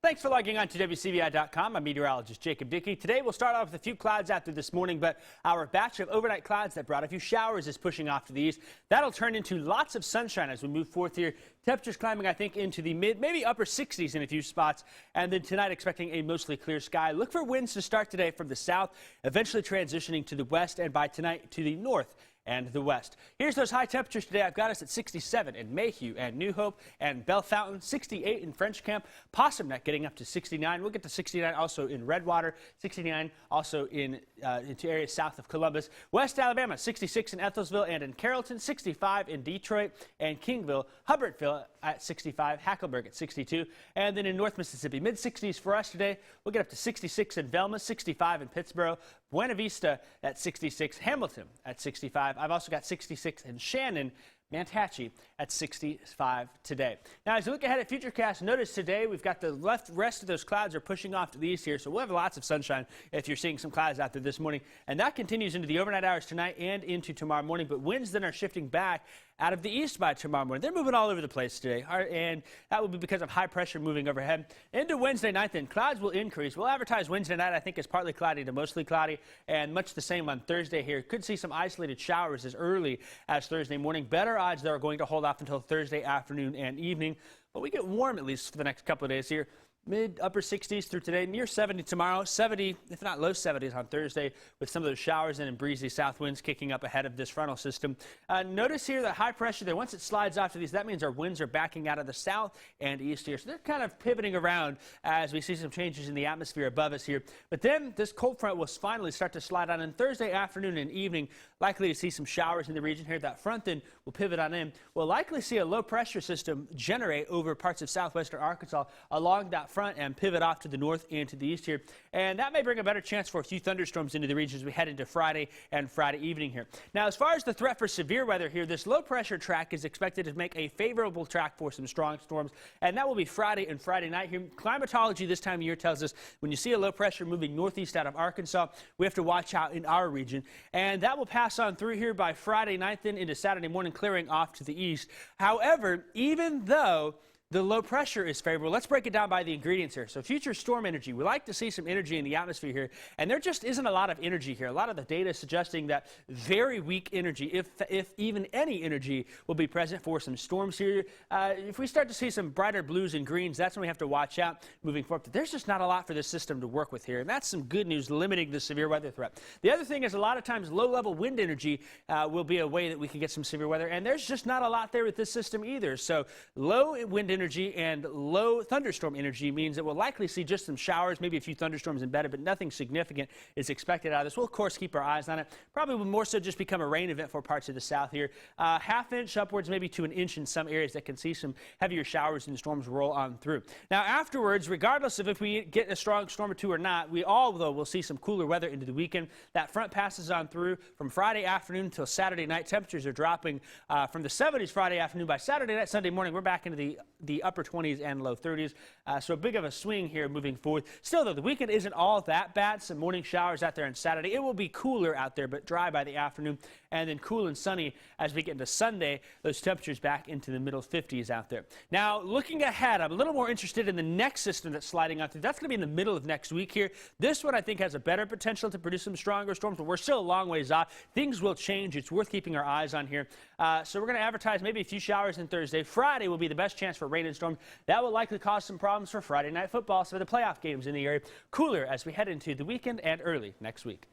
Thanks for logging on to WCBI.com. I'm meteorologist Jacob Dickey. Today we'll start off with a few clouds after this morning, but our batch of overnight clouds that brought a few showers is pushing off to the east. That'll turn into lots of sunshine as we move forth here. Temperatures climbing, I think, into the mid, maybe upper 60s in a few spots. And then tonight expecting a mostly clear sky. Look for winds to start today from the south, eventually transitioning to the west, and by tonight to the north and the west. Here's those high temperatures today. I've got us at 67 in Mayhew and New Hope and Bell Fountain, 68 in French Camp, Possum Neck getting up to 69. We'll get to 69 also in Redwater, 69 also into areas south of Columbus. West Alabama, 66 in Ethelsville and in Carrollton, 65 in Detroit and Kingville, Hubbardsville at 65, Hackleburg at 62, and then in North Mississippi, mid-60s for us today. We'll get up to 66 in Velma, 65 in Pittsboro, Buena Vista at 66, Hamilton at 65. I've also got 66 in Shannon, Manhatchee at 65 today. Now, as you look ahead at Futurecast, notice today we've got the rest of those clouds are pushing off to the east here, so we'll have lots of sunshine if you're seeing some clouds out there this morning. And that continues into the overnight hours tonight and into tomorrow morning, but winds then are shifting back out of the east by tomorrow morning. They're moving all over the place today, and that will be because of high pressure moving overhead. Into Wednesday night then, clouds will increase. We'll advertise Wednesday night, I think, as partly cloudy to mostly cloudy, and much the same on Thursday here. Could see some isolated showers as early as Thursday morning. Better odds that are going to hold off until Thursday afternoon and evening, but we get warm at least for the next couple of days here. Mid-upper 60s through today, near 70 tomorrow, 70, if not low 70s on Thursday, with some of those showers and breezy south winds kicking up ahead of this frontal system. Notice here that high pressure there, once it slides off to these, that means our winds are backing out of the south and east here. So they're kind of pivoting around as we see some changes in the atmosphere above us here. But then this cold front will finally start to slide on Thursday afternoon and evening. Likely to see some showers in the region here. That front then will pivot on in. We'll likely see a low pressure system generate over parts of southwestern Arkansas along that front and pivot off to the north and to the east here. And that may bring a better chance for a few thunderstorms into the region as we head into Friday and Friday evening here. Now, as far as the threat for severe weather here, this low pressure track is expected to make a favorable track for some strong storms, and that will be Friday and Friday night here. Climatology this time of year tells us when you see a low pressure moving northeast out of Arkansas, we have to watch out in our region, and that will pass on through here by Friday night then into Saturday morning, clearing off to the east. However, even though the low pressure is favorable, let's break it down by the ingredients here. So future storm energy, we like to see some energy in the atmosphere here, and there just isn't a lot of energy here. A lot of the data is suggesting that very weak energy, if even any energy, will be present for some storms here. If we start to see some brighter blues and greens, that's when we have to watch out moving forward. But there's just not a lot for this system to work with here, and that's some good news limiting the severe weather threat. The other thing is a lot of times low-level wind energy will be a way that we can get some severe weather, and there's just not a lot there with this system either. So low wind energy and low thunderstorm energy means that we'll likely see just some showers, maybe a few thunderstorms embedded, but nothing significant is expected out of this. We'll, of course, keep our eyes on it. Probably will more so just become a rain event for parts of the south here. Half inch upwards, maybe to an inch in some areas that can see some heavier showers and storms roll on through. Now, afterwards, regardless of if we get a strong storm or two or not, we all, though, will see some cooler weather into the weekend. That front passes on through from Friday afternoon until Saturday night. Temperatures are dropping from the 70s Friday afternoon. By Saturday night, Sunday morning, we're back into the upper 20s and low 30s. So a big of a swing here moving forward. Still, though, the weekend isn't all that bad. Some morning showers out there on Saturday. It will be cooler out there, but dry by the afternoon, and then cool and sunny as we get into Sunday. Those temperatures back into the middle 50s out there. Now, looking ahead, I'm a little more interested in the next system that's sliding out through. That's going to be in the middle of next week here. This one, I think, has a better potential to produce some stronger storms, but we're still a long ways off. Things will change. It's worth keeping our eyes on here. So we're going to advertise maybe a few showers on Thursday. Friday will be the best chance for rain and storms. That will likely cause some problems for Friday night football, so the playoff games in the area. Cooler as we head into the weekend and early next week.